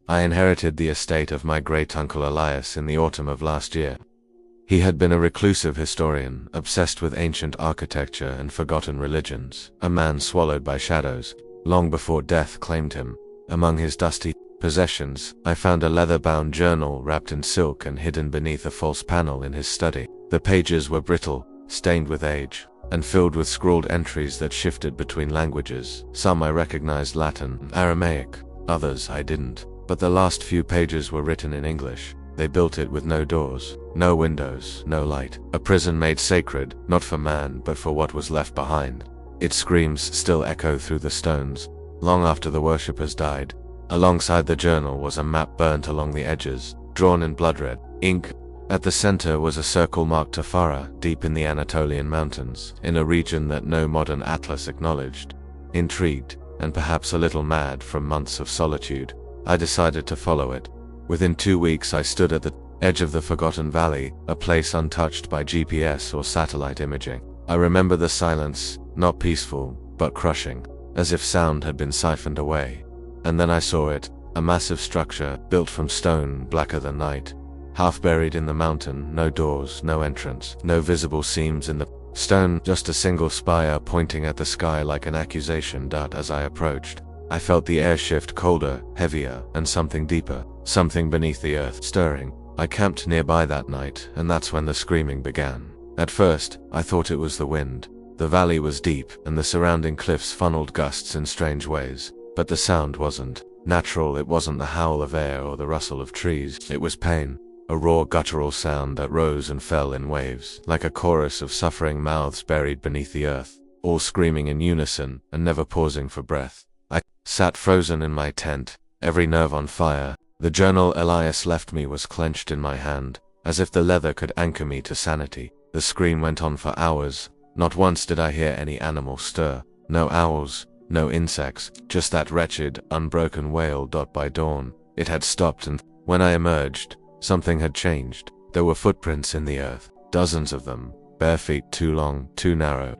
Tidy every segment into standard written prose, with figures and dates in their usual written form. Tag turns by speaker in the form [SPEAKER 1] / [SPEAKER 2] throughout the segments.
[SPEAKER 1] I inherited the estate of my great-uncle Elias in the autumn of last year. He had been a reclusive historian, obsessed with ancient architecture and forgotten religions, a man swallowed by shadows, long before death claimed him. Among his dusty possessions, I found a leather-bound journal wrapped in silk and hidden beneath a false panel in his study. The pages were brittle, stained with age, and filled with scrawled entries that shifted between languages. Some I recognized Latin, Aramaic, others I didn't, but the last few pages were written in English. They built it with no doors, no windows, no light. A prison made sacred, not for man, but for what was left behind. Its screams still echo through the stones, long after the worshippers died. Alongside the journal was a map burnt along the edges, drawn in blood-red ink. At the center was a circle marked Tafara, deep in the Anatolian mountains, in a region that no modern atlas acknowledged. Intrigued, and perhaps a little mad from months of solitude, I decided to follow it. Within 2 weeks I stood at the edge of the forgotten valley, a place untouched by GPS or satellite imaging. I remember the silence, not peaceful, but crushing, as if sound had been siphoned away. And then I saw it, a massive structure, built from stone, blacker than night. Half buried in the mountain, no doors, no entrance, no visible seams in the stone, just a single spire pointing at the sky like an accusation dart. As I approached, I felt the air shift colder, heavier, and something deeper, something beneath the earth stirring. I camped nearby that night, and that's when the screaming began. At first, I thought it was the wind. The valley was deep, and the surrounding cliffs funneled gusts in strange ways. But the sound wasn't natural. It wasn't the howl of air or the rustle of trees. It was pain, a raw guttural sound that rose and fell in waves, like a chorus of suffering mouths buried beneath the earth, all screaming in unison and never pausing for breath. I sat frozen in my tent, every nerve on fire. The journal Elias left me was clenched in my hand, as if the leather could anchor me to sanity. The scream went on for hours. Not once did I hear any animal stir. No owls, no insects, just that wretched, unbroken wail. By dawn, it had stopped, and when I emerged, something had changed. There were footprints in the earth, dozens of them, bare feet, too long, too narrow.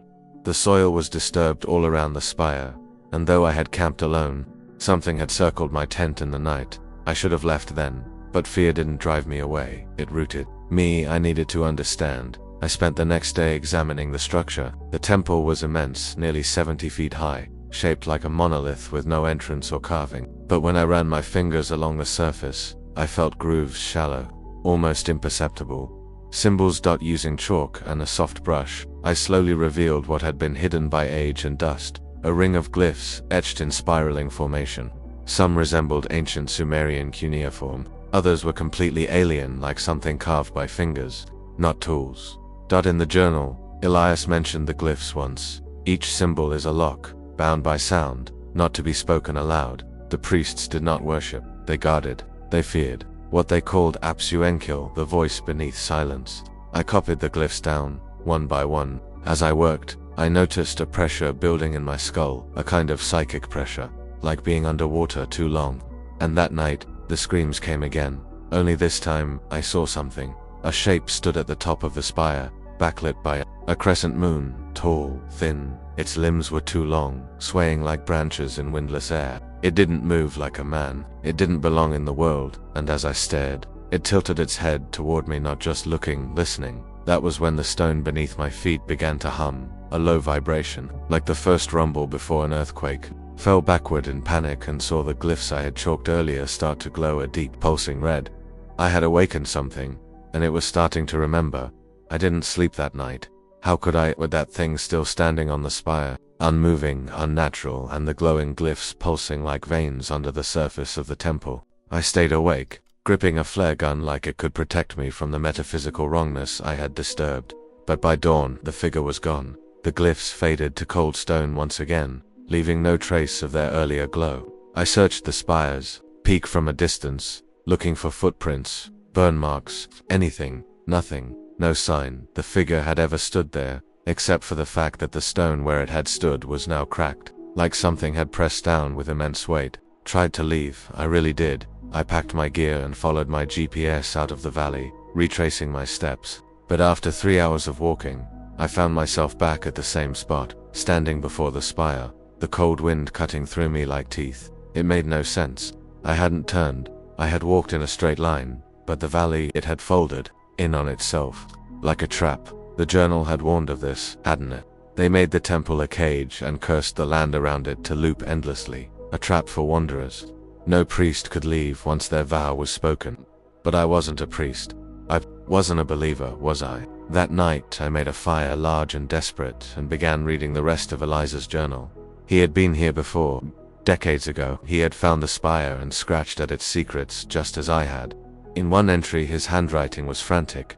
[SPEAKER 1] The soil was disturbed all around the spire, and though I had camped alone, something had circled my tent in the night. I should have left then, but fear didn't drive me away. It rooted me. I needed to understand. I spent the next day examining the structure. The temple was immense, nearly 70 feet high, shaped like a monolith with no entrance or carving. But when I ran my fingers along the surface, I felt grooves, shallow, almost imperceptible. Symbols. Using chalk and a soft brush, I slowly revealed what had been hidden by age and dust. A ring of glyphs, etched in spiraling formation. Some resembled ancient Sumerian cuneiform. Others were completely alien, like something carved by fingers, not tools. In the journal, Elias mentioned the glyphs once. Each symbol is a lock, bound by sound, not to be spoken aloud. The priests did not worship, they guarded, they feared. What they called Yth-Raal-Kel, the voice beneath silence. I copied the glyphs down, one by one. As I worked, I noticed a pressure building in my skull, a kind of psychic pressure, like being underwater too long. And that night, the screams came again. Only this time, I saw something. A shape stood at the top of the spire, backlit by a crescent moon, tall, thin. Its limbs were too long, swaying like branches in windless air. It didn't move like a man. It didn't belong in the world, and as I stared, it tilted its head toward me, not just looking, listening. That was when the stone beneath my feet began to hum, a low vibration, like the first rumble before an earthquake. Fell backward in panic and saw the glyphs I had chalked earlier start to glow a deep, pulsing red. I had awakened something, and it was starting to remember. I didn't sleep that night. How could I, with that thing still standing on the spire, unmoving, unnatural, and the glowing glyphs pulsing like veins under the surface of the temple? I stayed awake, gripping a flare gun like it could protect me from the metaphysical wrongness I had disturbed. But by dawn, the figure was gone. The glyphs faded to cold stone once again, leaving no trace of their earlier glow. I searched the spires, peeked from a distance, looking for footprints, burn marks, anything. Nothing. No sign the figure had ever stood there, except for the fact that the stone where it had stood was now cracked, like something had pressed down with immense weight. Tried to leave, I really did. I packed my gear and followed my GPS out of the valley, retracing my steps. But after 3 hours of walking, I found myself back at the same spot, standing before the spire, the cold wind cutting through me like teeth. It made no sense. I hadn't turned, I had walked in a straight line, but the valley, it had folded in on itself, like a trap. The journal had warned of this, hadn't it? They made the temple a cage and cursed the land around it to loop endlessly, a trap for wanderers. No priest could leave once their vow was spoken. But I wasn't a priest. I wasn't a believer, was I? That night I made a fire large and desperate and began reading the rest of Eliza's journal. He had been here before. Decades ago, he had found the spire and scratched at its secrets just as I had. In one entry his handwriting was frantic.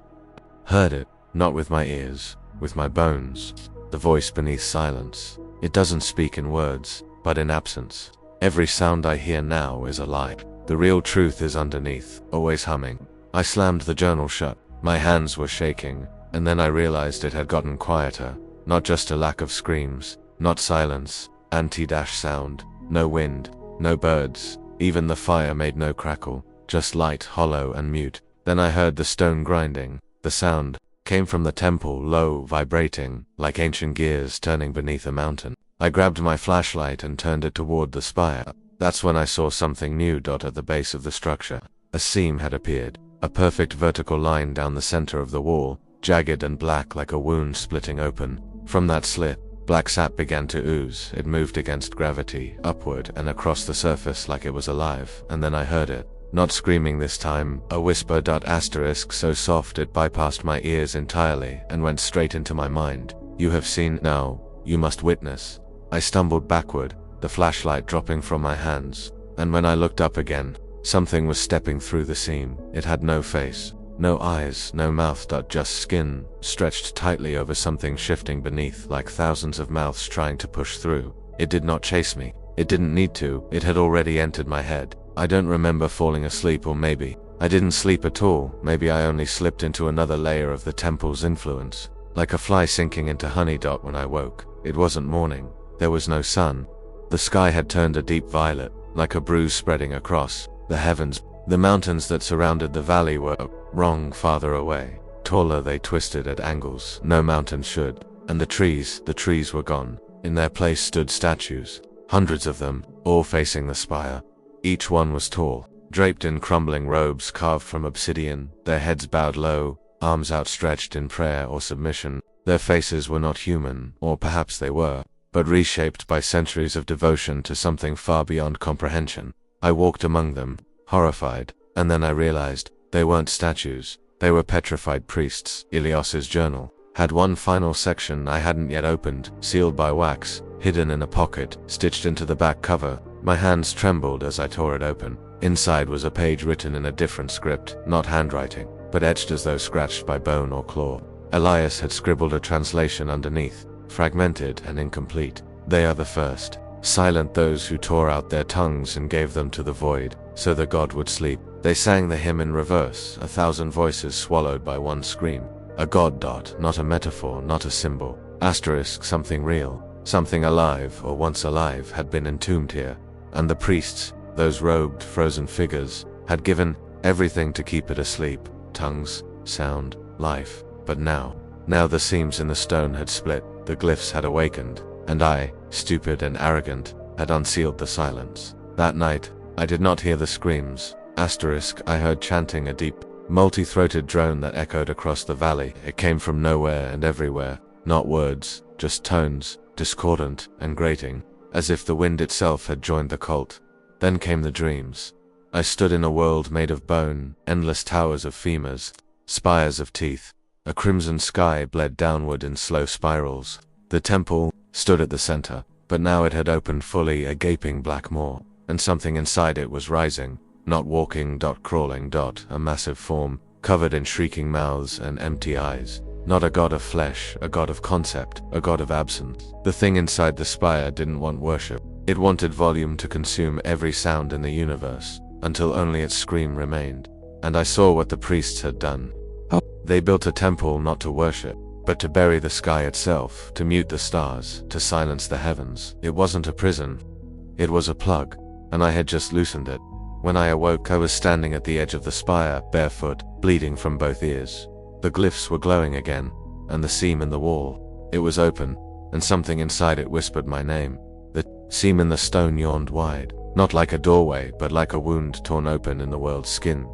[SPEAKER 1] Heard it, not with my ears, with my bones. The voice beneath silence. It doesn't speak in words, but in absence. Every sound I hear now is a lie. The real truth is underneath, always humming. I slammed the journal shut. My hands were shaking, and then I realized it had gotten quieter. Not just a lack of screams, not silence, anti-sound, no wind, no birds, even the fire made no crackle, just light, hollow and mute. Then I heard the stone grinding. The sound came from the temple, low, vibrating, like ancient gears turning beneath a mountain. I grabbed my flashlight and turned it toward the spire. That's when I saw something new at the base of the structure. A seam had appeared, a perfect vertical line down the center of the wall, jagged and black like a wound splitting open. From that slit, black sap began to ooze. It moved against gravity, upward and across the surface like it was alive, and then I heard it. Not screaming this time, a whisper. So soft it bypassed my ears entirely and went straight into my mind. You have seen, now, you must witness. I stumbled backward, the flashlight dropping from my hands, and when I looked up again, something was stepping through the seam. It had no face, no eyes, no mouth. Just skin, stretched tightly over something shifting beneath like thousands of mouths trying to push through. It did not chase me. It didn't need to. It had already entered my head. I don't remember falling asleep, or maybe I didn't sleep at all. Maybe I only slipped into another layer of the temple's influence. Like a fly sinking into honey. When I woke, it wasn't morning. There was no sun. The sky had turned a deep violet, like a bruise spreading across the heavens. The mountains that surrounded the valley were wrong, farther away, taller. They twisted at angles no mountain should. And the trees were gone. In their place stood statues, hundreds of them, all facing the spire. Each one was tall, draped in crumbling robes carved from obsidian, their heads bowed low, arms outstretched in prayer or submission. Their faces were not human, or perhaps they were, but reshaped by centuries of devotion to something far beyond comprehension. I walked among them, horrified, and then I realized they weren't statues. They were petrified priests. Ilias's journal had one final section I hadn't yet opened, sealed by wax, hidden in a pocket, stitched into the back cover. My hands trembled as I tore it open. Inside was a page written in a different script, not handwriting, but etched as though scratched by bone or claw. Elias had scribbled a translation underneath, fragmented and incomplete. They are the first. Silent those who tore out their tongues and gave them to the void, so the god would sleep. They sang the hymn in reverse, 1,000 voices swallowed by one scream. A god. Not a metaphor, not a symbol. Asterisk, something real, something alive or once alive had been entombed here. And the priests, those robed, frozen figures, had given everything to keep it asleep. Tongues, sound, life. But now the seams in the stone had split, the glyphs had awakened, and I, stupid and arrogant, had unsealed the silence. That night, I did not hear the screams. Asterisk, I heard chanting, a deep, multi-throated drone that echoed across the valley. It came from nowhere and everywhere. Not words, just tones, discordant and grating, as if the wind itself had joined the cult. Then came the dreams. I stood in a world made of bone, endless towers of femurs, spires of teeth. A crimson sky bled downward in slow spirals. The temple stood at the center, but now it had opened fully, a gaping black maw, and something inside it was rising, not walking, crawling, a massive form, covered in shrieking mouths and empty eyes. Not a god of flesh, a god of concept, a god of absence. The thing inside the spire didn't want worship. It wanted volume to consume every sound in the universe, until only its scream remained. And I saw what the priests had done. They built a temple not to worship, but to bury the sky itself, to mute the stars, to silence the heavens. It wasn't a prison. It was a plug, and I had just loosened it. When I awoke, I was standing at the edge of the spire, barefoot, bleeding from both ears. The glyphs were glowing again, and the seam in the wall. It was open, and something inside it whispered my name. The seam in the stone yawned wide. Not like a doorway, but like a wound torn open in the world's skin.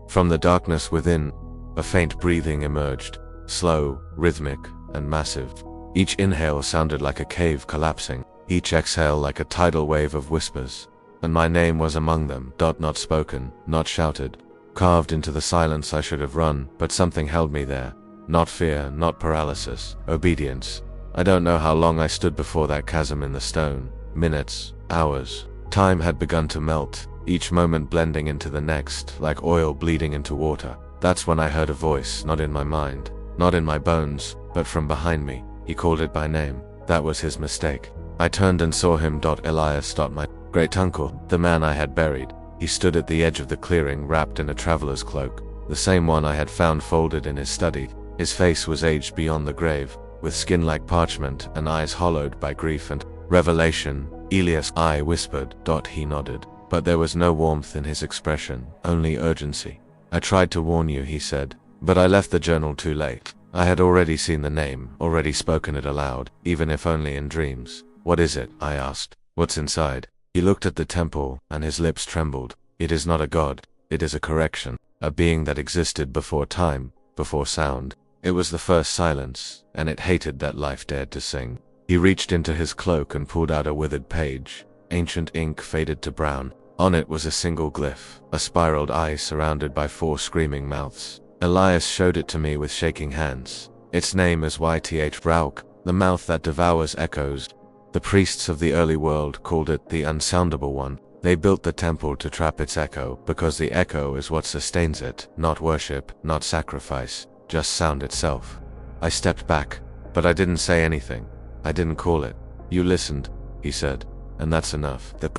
[SPEAKER 1] From the darkness within, a faint breathing emerged, slow, rhythmic, and massive. Each inhale sounded like a cave collapsing, each exhale like a tidal wave of whispers. And my name was among them, not spoken, not shouted. Carved into the silence I should have run, but something held me there. Not fear, not paralysis, obedience. I don't know how long I stood before that chasm in the stone. Minutes, hours. Time had begun to melt, each moment blending into the next, like oil bleeding into water. That's when I heard a voice, not in my mind, not in my bones, but from behind me. He called it by name. That was his mistake. I turned and saw him. Elias. My great-uncle, the man I had buried. He stood at the edge of the clearing, wrapped in a traveler's cloak, the same one I had found folded in his study. His face was aged beyond the grave, with skin like parchment and eyes hollowed by grief and revelation. Elias, I whispered. He nodded, but there was no warmth in his expression, only urgency. I tried to warn you, he said, but I left the journal too late. I had already seen the name, already spoken it aloud, even if only in dreams. What is it? I asked. What's inside? He looked at the temple, and his lips trembled. It is not a god. It is a correction, a being that existed before time, before sound. It was the first silence, and it hated that life dared to sing. He reached into his cloak and pulled out a withered page. Ancient ink faded to brown. On it was a single glyph, a spiraled eye surrounded by 4 screaming mouths. Elias showed it to me with shaking hands. Its name is Yth-Raal-Kel, the mouth that devours echoes. The priests of the early world called it the unsoundable one. They built the temple to trap its echo, because the echo is what sustains it, not worship, not sacrifice, just sound itself. I stepped back, but I didn't say anything. I didn't call it. You listened, he said, and that's enough. The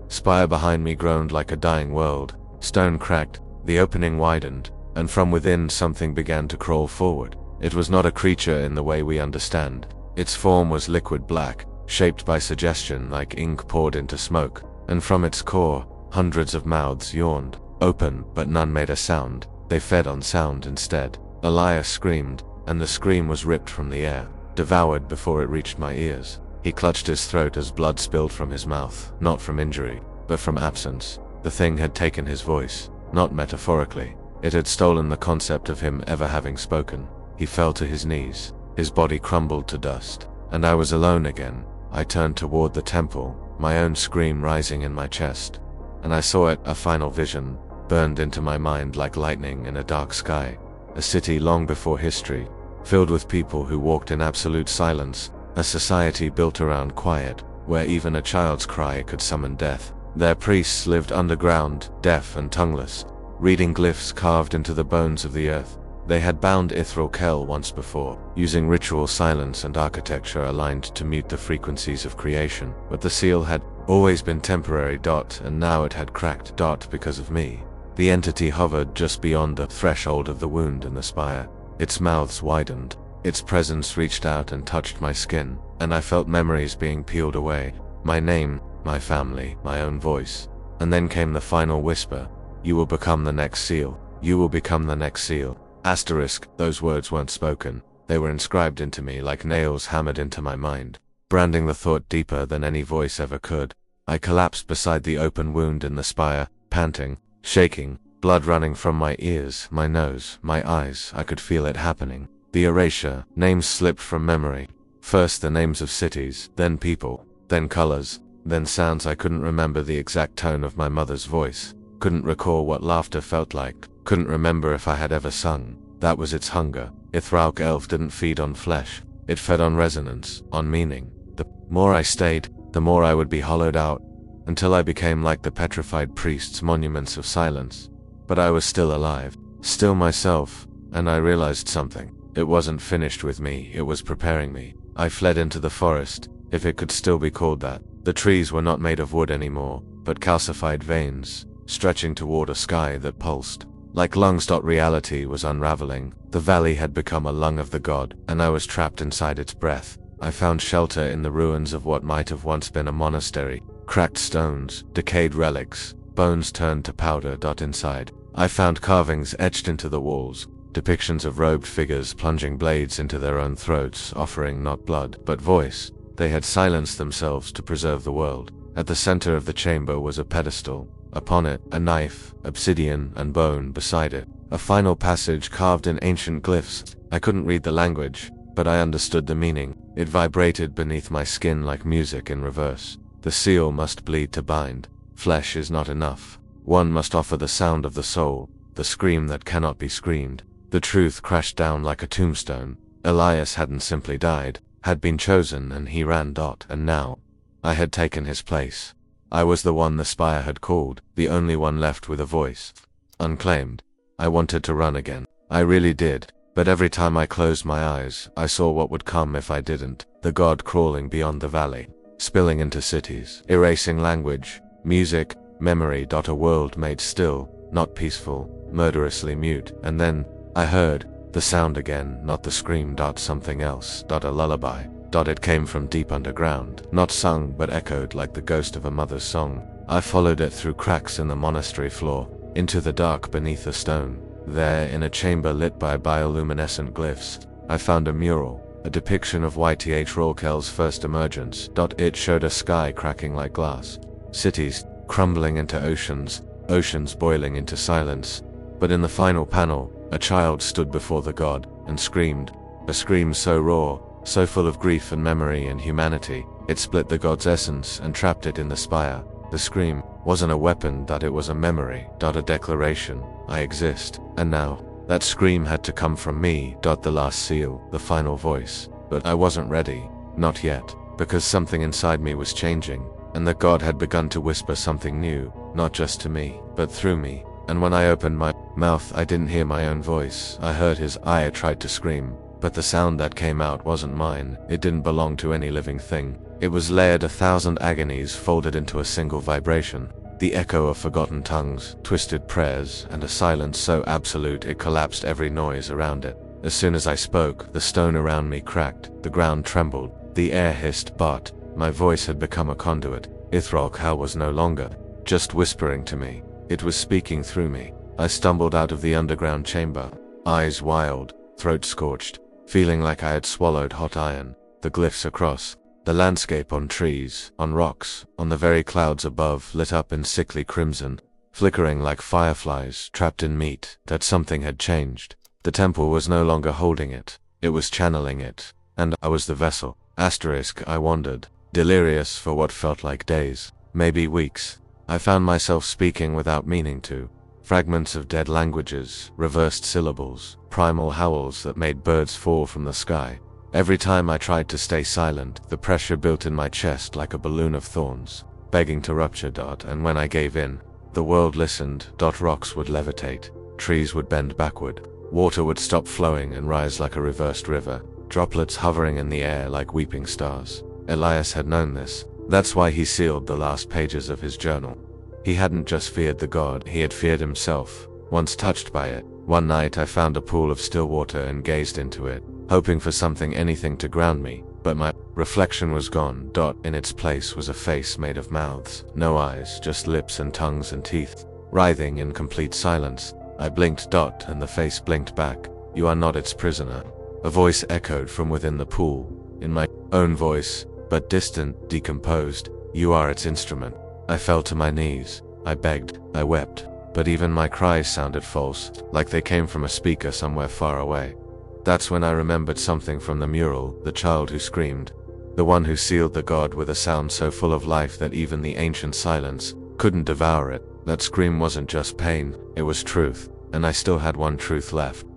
[SPEAKER 1] spire behind me groaned like a dying world. Stone cracked, the opening widened, and from within something began to crawl forward. It was not a creature in the way we understand. Its form was liquid black, shaped by suggestion like ink poured into smoke, and from its core, hundreds of mouths yawned, open, but none made a sound. They fed on sound instead. Elias screamed, and the scream was ripped from the air, devoured before it reached my ears. He clutched his throat as blood spilled from his mouth, not from injury, but from absence. The thing had taken his voice, not metaphorically. It had stolen the concept of him ever having spoken. He fell to his knees. His body crumbled to dust, and I was alone again. I turned toward the temple, my own scream rising in my chest, and I saw it, a final vision, burned into my mind like lightning in a dark sky. A city long before history, filled with people who walked in absolute silence, a society built around quiet, where even a child's cry could summon death. Their priests lived underground, deaf and tongueless, reading glyphs carved into the bones of the earth. They had bound Yth-Raal-Kel once before, using ritual silence and architecture aligned to mute the frequencies of creation, but the seal had always been temporary. And now it had cracked. Because of me. The entity hovered just beyond the threshold of the wound in the spire. Its mouths widened. Its presence reached out and touched my skin, and I felt memories being peeled away. My name, my family, my own voice. And then came the final whisper. You will become the next seal. You will become the next seal. Asterisk, those words weren't spoken. They were inscribed into me like nails hammered into my mind, branding the thought deeper than any voice ever could. I collapsed beside the open wound in the spire, panting, shaking, blood running from my ears, my nose, my eyes. I could feel it happening. The erasure, names slipped from memory. First the names of cities, then people, then colors, then sounds. I couldn't remember the exact tone of my mother's voice, couldn't recall what laughter felt like, couldn't remember if I had ever sung. That was its hunger. Yth-Raal-Kel didn't feed on flesh. It fed on resonance, on meaning. The more I stayed, the more I would be hollowed out, until I became like the petrified priests' monuments of silence. But I was still alive, still myself, and I realized something. It wasn't finished with me, it was preparing me. I fled into the forest, if it could still be called that. The trees were not made of wood anymore, but calcified veins, stretching toward a sky that pulsed. Like lungs. Reality was unraveling. The valley had become a lung of the god, and I was trapped inside its breath. I found shelter in the ruins of what might have once been a monastery. Cracked stones, decayed relics, bones turned to powder. Inside, I found carvings etched into the walls, depictions of robed figures plunging blades into their own throats, offering not blood, but voice. They had silenced themselves to preserve the world. At the center of the chamber was a pedestal. Upon it, a knife, obsidian, and bone beside it. A final passage carved in ancient glyphs. I couldn't read the language, but I understood the meaning. It vibrated beneath my skin like music in reverse. The seal must bleed to bind. Flesh is not enough. One must offer the sound of the soul, the scream that cannot be screamed. The truth crashed down like a tombstone. Elias hadn't simply died, had been chosen, and he ran. And now, I had taken his place. I was the one the spire had called, the only one left with a voice. Unclaimed. I wanted to run again. I really did. But every time I closed my eyes, I saw what would come if I didn't. The god crawling beyond the valley, spilling into cities, erasing language, music, memory. A world made still, not peaceful, murderously mute. And then, I heard the sound again, not the scream. Something else. A lullaby. It came from deep underground, not sung but echoed like the ghost of a mother's song. I followed it through cracks in the monastery floor, into the dark beneath a stone. There, in a chamber lit by bioluminescent glyphs, I found a mural, a depiction of Yth-Raal-Kel's first emergence. It showed a sky cracking like glass, cities crumbling into oceans, oceans boiling into silence. But in the final panel, a child stood before the god and screamed, a scream so raw, so full of grief and memory and humanity, it split the god's essence and trapped it in the spire. The scream wasn't a weapon. It was a memory. A declaration. I exist. And now, that scream had to come from me. The last seal, the final voice. But I wasn't ready. Not yet. Because something inside me was changing, and the god had begun to whisper something new, not just to me, but through me. And when I opened my mouth, I didn't hear my own voice. I heard his. I tried to scream, but the sound that came out wasn't mine. It didn't belong to any living thing. It was layered 1,000 agonies folded into a single vibration. The echo of forgotten tongues, twisted prayers, and a silence so absolute it collapsed every noise around it. As soon as I spoke, the stone around me cracked, the ground trembled, the air hissed, but my voice had become a conduit. Yth-Raal-Kel was no longer just whispering to me. It was speaking through me. I stumbled out of the underground chamber, eyes wild, throat scorched, feeling like I had swallowed hot iron. The glyphs across, the landscape on trees, on rocks, on the very clouds above lit up in sickly crimson, flickering like fireflies trapped in meat. That something had changed. The temple was no longer holding it. It was channeling it. And I was the vessel. I wandered, delirious for what felt like days, maybe weeks. I found myself speaking without meaning to. Fragments of dead languages, reversed syllables, primal howls that made birds fall from the sky. Every time I tried to stay silent, the pressure built in my chest like a balloon of thorns, begging to rupture. And when I gave in, the world listened. Rocks would levitate, trees would bend backward, water would stop flowing and rise like a reversed river, droplets hovering in the air like weeping stars. Elias had known this. That's why he sealed the last pages of his journal. He hadn't just feared the god, he had feared himself, once touched by it. One night I found a pool of still water and gazed into it, hoping for anything to ground me, but my reflection was gone. In its place was a face made of mouths, no eyes, just lips and tongues and teeth, writhing in complete silence. I blinked. And the face blinked back. You are not its prisoner. A voice echoed from within the pool, in my own voice, but distant, decomposed. You are its instrument. I fell to my knees. I begged. I wept. But even my cries sounded false, like they came from a speaker somewhere far away. That's when I remembered something from the mural, the child who screamed. The one who sealed the god with a sound so full of life that even the ancient silence couldn't devour it. That scream wasn't just pain, it was truth, and I still had one truth left.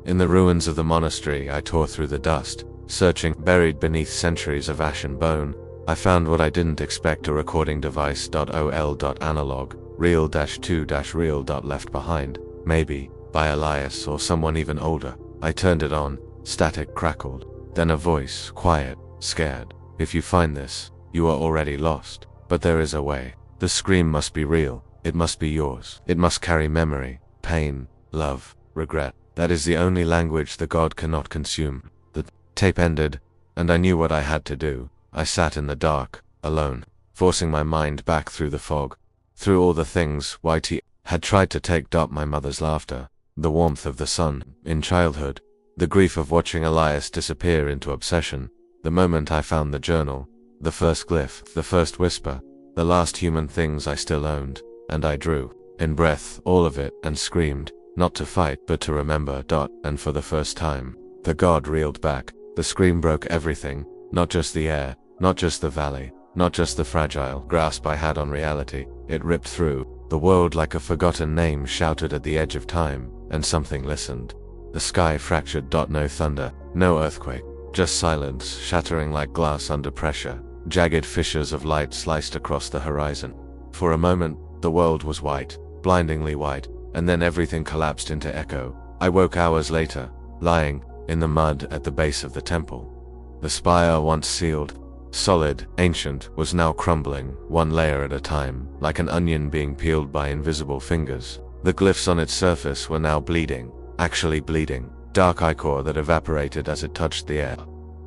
[SPEAKER 1] In the ruins of the monastery, I tore through the dust, searching, buried beneath centuries of ash and bone. I found what I didn't expect, a recording device. Analog, real-2-real. Left behind, maybe, by Elias or someone even older. I turned it on, static crackled. Then a voice, quiet, scared. If you find this, you are already lost. But there is a way. The scream must be real. It must be yours. It must carry memory, pain, love, regret. That is the only language the god cannot consume. The tape ended, and I knew what I had to do. I sat in the dark, alone, forcing my mind back through the fog, through all the things Yt had tried to take. My mother's laughter, the warmth of the sun, in childhood, the grief of watching Elias disappear into obsession, the moment I found the journal, the first glyph, the first whisper, the last human things I still owned, and I drew in breath all of it and screamed, not to fight but to remember. And for the first time, the god reeled back. The scream broke everything, not just the air, not just the valley, not just the fragile grasp I had on reality. It ripped through the world like a forgotten name shouted at the edge of time, and something listened. The sky fractured. No thunder, no earthquake, just silence shattering like glass under pressure. Jagged fissures of light sliced across the horizon. For a moment, the world was white, blindingly white, and then everything collapsed into echo. I woke hours later, lying in the mud at the base of the temple. The spire, once sealed, solid, ancient, was now crumbling, one layer at a time, like an onion being peeled by invisible fingers. The glyphs on its surface were now bleeding, actually bleeding, dark ichor that evaporated as it touched the air.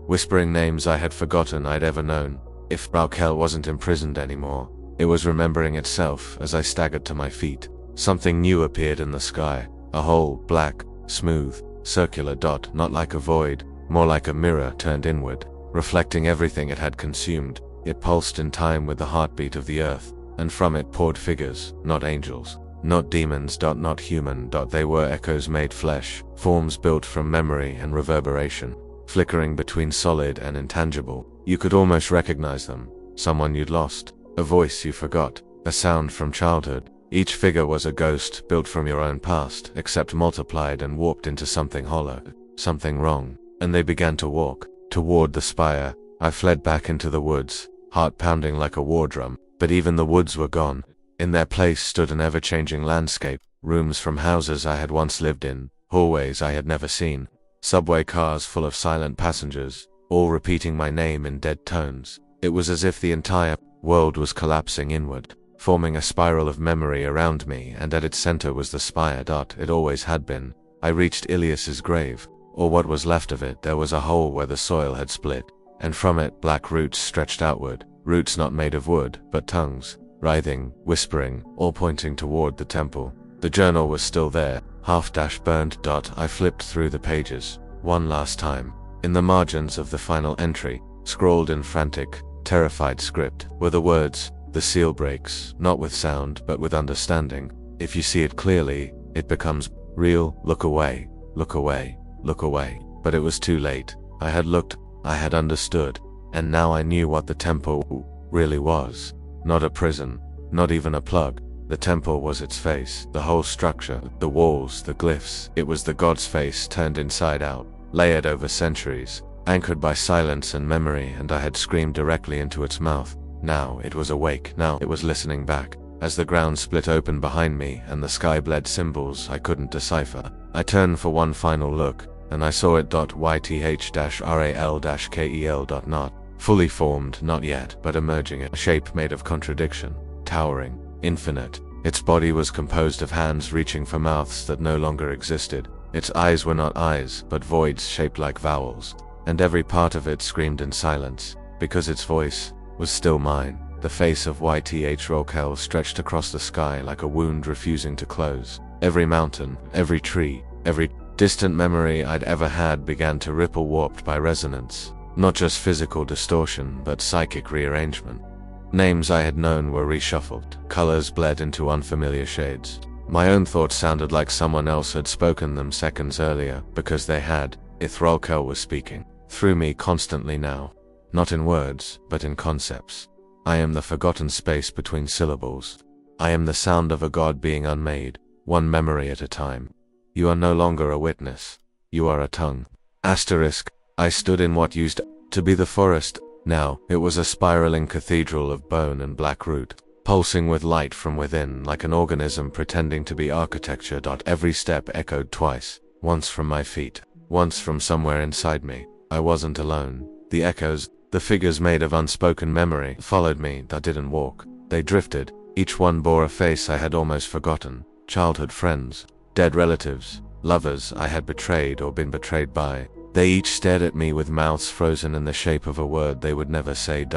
[SPEAKER 1] Whispering names I had forgotten I'd ever known. Yth-Raal-Kel wasn't imprisoned anymore. It was remembering itself as I staggered to my feet. Something new appeared in the sky, a whole, black, smooth, circular dot, not like a void, more like a mirror turned inward, reflecting everything it had consumed. It pulsed in time with the heartbeat of the earth, and from it poured figures, not angels, not demons. Not human. They were echoes made flesh, forms built from memory and reverberation, flickering between solid and intangible. You could almost recognize them, someone you'd lost, a voice you forgot, a sound from childhood. Each figure was a ghost built from your own past, except multiplied and warped into something hollow, something wrong. And they began to walk toward the spire. I fled back into the woods, heart pounding like a war drum, but even the woods were gone. In their place stood an ever-changing landscape, rooms from houses I had once lived in, hallways I had never seen, subway cars full of silent passengers, all repeating my name in dead tones. It was as if the entire world was collapsing inward, forming a spiral of memory around me, and at its center was the spire. It always had been. I reached Ilias's grave, or what was left of it. There was a hole where the soil had split, and from it black roots stretched outward, roots not made of wood, but tongues, writhing, whispering, all pointing toward the temple. The journal was still there, half-burned. I flipped through the pages, one last time. In the margins of the final entry, scrawled in frantic, terrified script, were the words, "The seal breaks, not with sound, but with understanding. If you see it clearly, it becomes real. Look away, look away, look away." But it was too late. I had looked, I had understood, and now I knew what the temple really was. Not a prison, not even a plug. The temple was its face, the whole structure, the walls, the glyphs. It was the god's face turned inside out, layered over centuries, anchored by silence and memory, and I had screamed directly into its mouth. Now it was awake, now it was listening back. As the ground split open behind me and the sky bled symbols I couldn't decipher, I turned for one final look, and I saw it. Yth-Raal-Kel. Not fully formed, not yet, but emerging, a shape made of contradiction, towering, infinite. Its body was composed of hands reaching for mouths that no longer existed. Its eyes were not eyes, but voids shaped like vowels, and every part of it screamed in silence, because its voice was still mine. The face of Yth-Raal-Kel stretched across the sky like a wound refusing to close. Every mountain, every tree, every distant memory I'd ever had began to ripple, warped by resonance. Not just physical distortion, but psychic rearrangement. Names I had known were reshuffled, colors bled into unfamiliar shades. My own thoughts sounded like someone else had spoken them seconds earlier, because they had. Yth-Raal-Kel was speaking through me constantly now, not in words, but in concepts. I am the forgotten space between syllables. I am the sound of a god being unmade, one memory at a time. You are no longer a witness. You are a tongue. Asterisk. I stood in what used to be the forest. Now, it was a spiraling cathedral of bone and black root, pulsing with light from within like an organism pretending to be architecture. Every step echoed twice, once from my feet, once from somewhere inside me. I wasn't alone. The echoes, the figures made of unspoken memory, followed me. I didn't walk. They drifted. Each one bore a face I had almost forgotten. Childhood friends, dead relatives, lovers I had betrayed or been betrayed by. They each stared at me with mouths frozen in the shape of a word they would never say.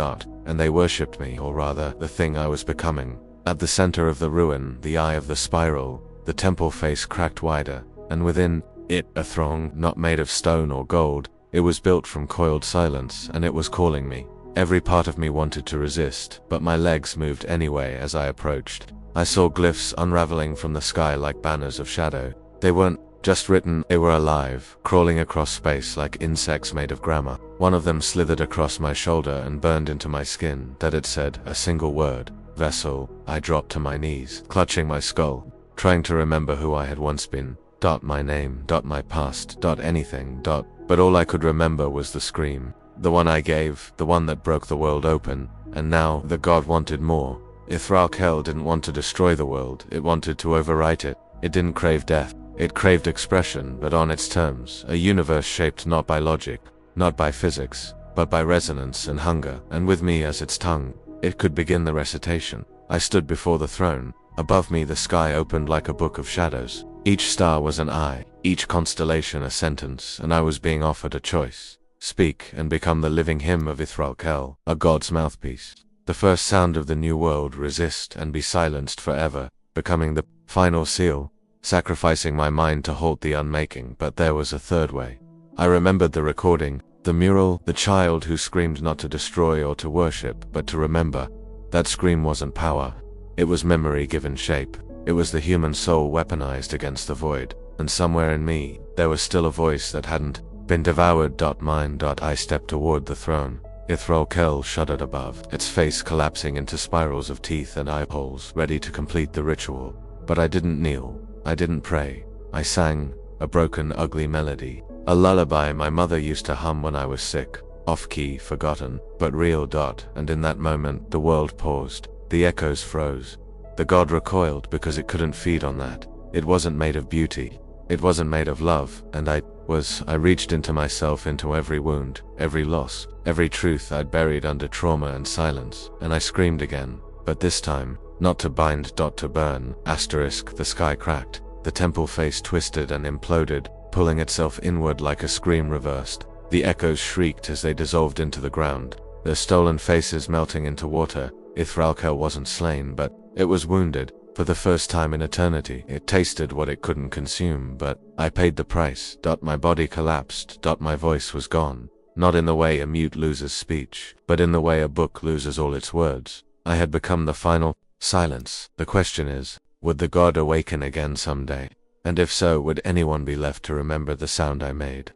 [SPEAKER 1] And they worshipped me, or rather, the thing I was becoming. At the center of the ruin, the eye of the spiral, the temple face cracked wider, and within it, a throng, not made of stone or gold. It was built from coiled silence, and it was calling me. Every part of me wanted to resist, but my legs moved anyway as I approached. I saw glyphs unraveling from the sky like banners of shadow. They weren't just written, they were alive, crawling across space like insects made of grammar. One of them slithered across my shoulder and burned into my skin. That it said a single word, vessel. I dropped to my knees, clutching my skull, trying to remember who I had once been. My name, my past, anything, but all I could remember was the scream. The one I gave, the one that broke the world open, and now the god wanted more. Yth-Raal-Kel didn't want to destroy the world, it wanted to overwrite it. It didn't crave death, it craved expression, but on its terms, a universe shaped not by logic, not by physics, but by resonance and hunger, and with me as its tongue, it could begin the recitation. I stood before the throne. Above me the sky opened like a book of shadows. Each star was an eye, each constellation a sentence, and I was being offered a choice. Speak and become the living hymn of Yth-Raal-Kel, a god's mouthpiece. The first sound of the new world, resist and be silenced forever, becoming the final seal, sacrificing my mind to halt the unmaking. But there was a third way. I remembered the recording, the mural, the child who screamed not to destroy or to worship, but to remember. That scream wasn't power. It was memory given shape. It was the human soul weaponized against the void, and somewhere in me, there was still a voice that hadn't been devoured. Mine. I stepped toward the throne. Yth-Raal-Kel shuddered above, its face collapsing into spirals of teeth and eyeholes, ready to complete the ritual. But I didn't kneel. I didn't pray. I sang a broken, ugly melody, a lullaby my mother used to hum when I was sick, off-key, forgotten, but real. And in that moment, the world paused. The echoes froze. The god recoiled because it couldn't feed on that. It wasn't made of beauty. It wasn't made of love, and I reached into myself, into every wound, every loss, every truth I'd buried under trauma and silence, and I screamed again, but this time, not to bind. To burn. The sky cracked. The temple face twisted and imploded, pulling itself inward like a scream reversed. The echoes shrieked as they dissolved into the ground, their stolen faces melting into water. Yth-Raal-Kel wasn't slain, but it was wounded. For the first time in eternity, it tasted what it couldn't consume, but I paid the price. My body collapsed. My voice was gone. Not in the way a mute loses speech, but in the way a book loses all its words. I had become the final silence. The question is, would the god awaken again someday? And if so, would anyone be left to remember the sound I made?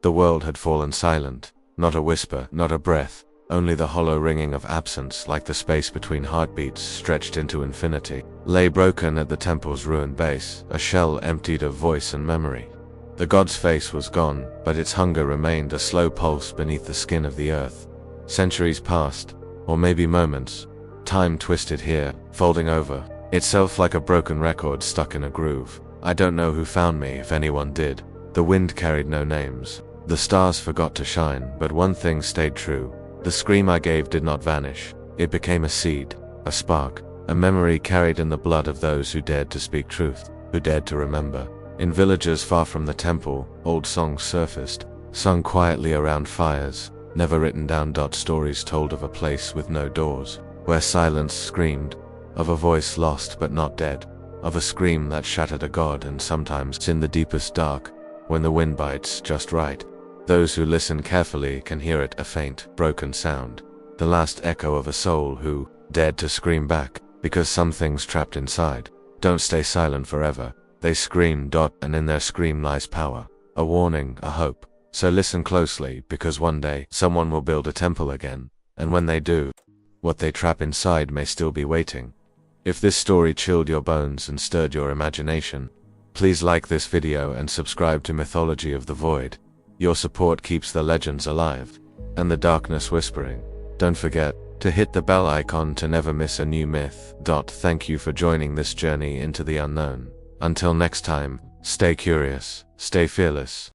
[SPEAKER 1] The world had fallen silent. Not a whisper, not a breath. Only the hollow ringing of absence, like the space between heartbeats stretched into infinity, lay broken at the temple's ruined base, a shell emptied of voice and memory. The god's face was gone, but its hunger remained, a slow pulse beneath the skin of the earth. Centuries passed, or maybe moments. Time twisted here, folding over, itself like a broken record stuck in a groove. I don't know who found me, if anyone did. The wind carried no names. The stars forgot to shine, but one thing stayed true. The scream I gave did not vanish. It became a seed, a spark, a memory carried in the blood of those who dared to speak truth, who dared to remember. In villages far from the temple, old songs surfaced, sung quietly around fires, never written down. Stories told of a place with no doors, where silence screamed, of a voice lost but not dead, of a scream that shattered a god, and sometimes in the deepest dark, when the wind bites just right. Those who listen carefully can hear it, a faint, broken sound, the last echo of a soul who dared to scream back, because some things trapped inside don't stay silent forever. They scream. And in their scream lies power, a warning, a hope. So listen closely, because one day someone will build a temple again, and when they do, what they trap inside may still be waiting. If this story chilled your bones and stirred your imagination, please like this video and subscribe to Mythology of the Void. Your support keeps the legends alive, and the darkness whispering. Don't forget to hit the bell icon to never miss a new myth. Thank you for joining this journey into the unknown. Until next time, stay curious, stay fearless.